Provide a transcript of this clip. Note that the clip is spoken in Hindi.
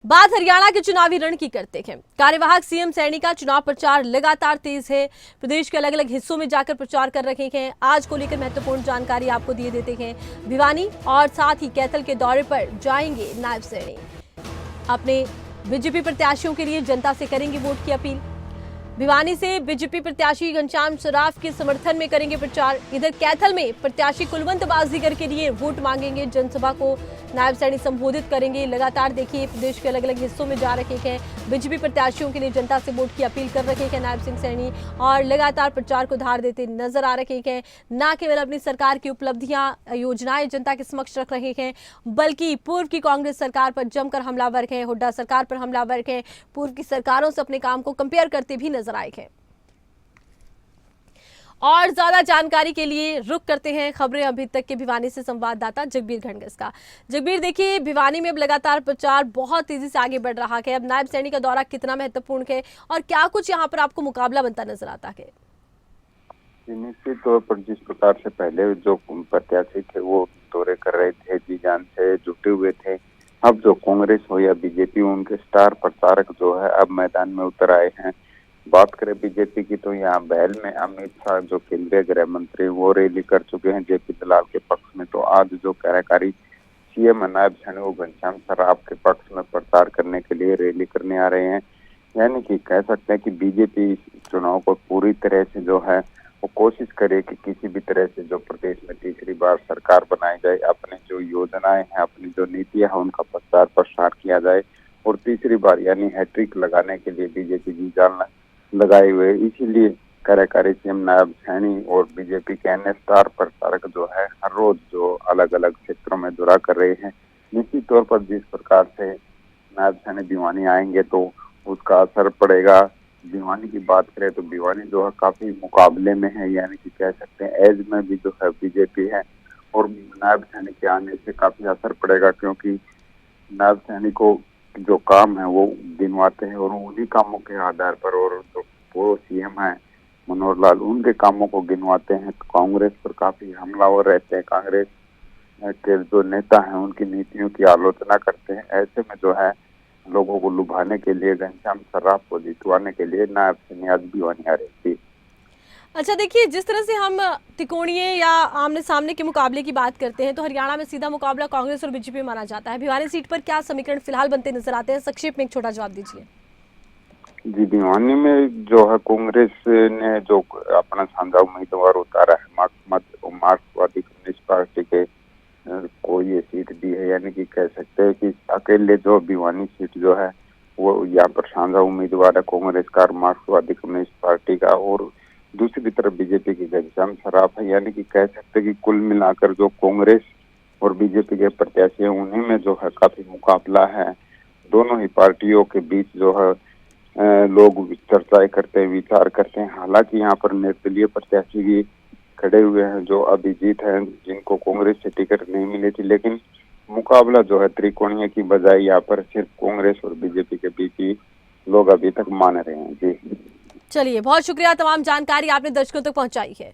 बात हरियाणा के चुनावी रण की करते हैं। कार्यवाहक सीएम सैनी का चुनाव प्रचार लगातार तेज है। प्रदेश के अलग अलग हिस्सों में जाकर प्रचार कर रहे हैं। आज को लेकर महत्वपूर्ण जानकारी आपको दिए देते हैं। भिवानी और साथ ही कैथल के दौरे पर जाएंगे नायब सैनी। अपने बीजेपी प्रत्याशियों के लिए जनता से करेंगे वोट की अपील। भिवानी से बीजेपी प्रत्याशी घनश्याम सराफ के समर्थन में करेंगे प्रचार। इधर कैथल में प्रत्याशी कुलवंत बाजीगर के लिए वोट मांगेंगे। जनसभा को नायब सैनी संबोधित करेंगे। लगातार देखिए प्रदेश के अलग अलग हिस्सों में जा रहे हैं। बीजेपी प्रत्याशियों के लिए जनता से वोट की अपील कर रहे हैं नायब सिंह सैनी और लगातार प्रचार को धार देते नजर आ रहे हैं। न केवल अपनी सरकार की उपलब्धियां योजनाएं जनता के समक्ष रख रहे हैं, बल्कि पूर्व की कांग्रेस सरकार पर जमकर हमलावर हैं, हुड्डा सरकार पर हमलावर हैं, पूर्व की सरकारों से अपने काम को कंपेयर करते भी नजर आए हैं। और ज्यादा जानकारी के लिए रुक करते हैं खबरें अभी तक के भिवानी से संवाददाता जगबीर घनगस का। जगबीर, देखिए भिवानी में अब लगातार प्रचार बहुत तेजी से आगे बढ़ रहा है। अब नायब सैनी का दौरा कितना महत्वपूर्ण है और क्या कुछ यहाँ पर आपको मुकाबला बनता नजर आता है? निश्चित तौर पर जिस प्रकार से पहले जो प्रत्याशी थे वो दौरे कर रहे थे, जी जान से जुटे हुए थे, अब जो कांग्रेस हो या बीजेपी उनके स्टार प्रचारक जो है अब मैदान में उतर आए हैं। बात करें बीजेपी की तो यहाँ बहल में अमित शाह जो केंद्रीय गृह मंत्री वो रैली कर चुके हैं जेपी दलाल के पक्ष में। तो आज जो कार्यकारी सीएम नायब सैनी वो घनश्याम सराफ के पक्ष में प्रचार करने के लिए रैली करने आ रहे हैं। यानी कि कह सकते हैं कि बीजेपी इस चुनाव को पूरी तरह से जो है वो कोशिश करे कि किसी भी तरह से जो प्रदेश में तीसरी बार सरकार बनाई जाए, अपने जो योजनाएं हैं, अपनी जो नीतियां हैं उनका प्रचार प्रसार किया जाए और तीसरी बार यानी हैट्रिक लगाने के लिए बीजेपी जी जान लगाए हुए। इसीलिए कार्यकारी सीएम नायब सैनी और बीजेपी के अन्य स्टार प्रचारक जो है हर रोज जो अलग अलग क्षेत्रों में दौरा कर रहे हैं। निश्चित तौर पर जिस प्रकार से नायब सैनी भिवानी आएंगे तो उसका असर पड़ेगा। भिवानी की बात करें तो भिवानी जो है काफी मुकाबले में है, यानी कि कह सकते हैं एज में भी जो है बीजेपी है और नायब सैनी के आने से काफी असर पड़ेगा, क्योंकि नायब सैनी को जो काम है वो गिनवाते हैं और उन्हीं कामों के आधार पर, और जो वो सीएम है मनोहर लाल उनके कामों को गिनवाते हैं। तो कांग्रेस पर काफी हमलावर रहते हैं, कांग्रेस के जो नेता हैं उनकी नीतियों की आलोचना करते हैं। ऐसे में जो है लोगों को लुभाने के लिए, घनश्याम सराफ को जितवाने के लिए नायब सैनी आज भिवानी आ रही थी। अच्छा, देखिए जिस तरह से हम त्रिकोणीय या आमने सामने के मुकाबले की बात करते हैं तो हरियाणा में सीधा मुकाबला कांग्रेस और बीजेपी में माना जाता है। भिवानी सीट पर क्या समीकरण फिलहाल बनते नजर आते हैं? संक्षेप में एक छोटा जवाब दीजिए। जी, भिवानी में जो है कांग्रेस ने जो अपना साझा उम्मीदवार उतारा है मार्क्सवादी कम्युनिस्ट पार्टी के को ये सीट दी है। यानी कि कह सकते हैं कि अकेले जो भिवानी सीट जो है वो यहाँ पर साझा उम्मीदवार है कांग्रेस का, मार्क्सवादी कम्युनिस्ट पार्टी का, और दूसरी तरफ बीजेपी की घनश्याम सराफ है। यानी कि कह सकते हैं कि कुल मिलाकर जो कांग्रेस और बीजेपी के प्रत्याशी हैं उन्हीं में जो है काफी मुकाबला है। दोनों ही पार्टियों के बीच जो है लोग चर्चाएं करते हैं, विचार करते हैं। हालांकि यहाँ पर निर्दलीय प्रत्याशी भी खड़े हुए हैं जो अभिजीत हैं, जिनको कांग्रेस से टिकट नहीं मिली थी, लेकिन मुकाबला जो है त्रिकोणीय की बजाय यहाँ पर सिर्फ कांग्रेस और बीजेपी के बीच ही लोग अभी तक मान रहे हैं। जी चलिए, बहुत शुक्रिया, तमाम जानकारी आपने दर्शकों तक पहुंचाई है।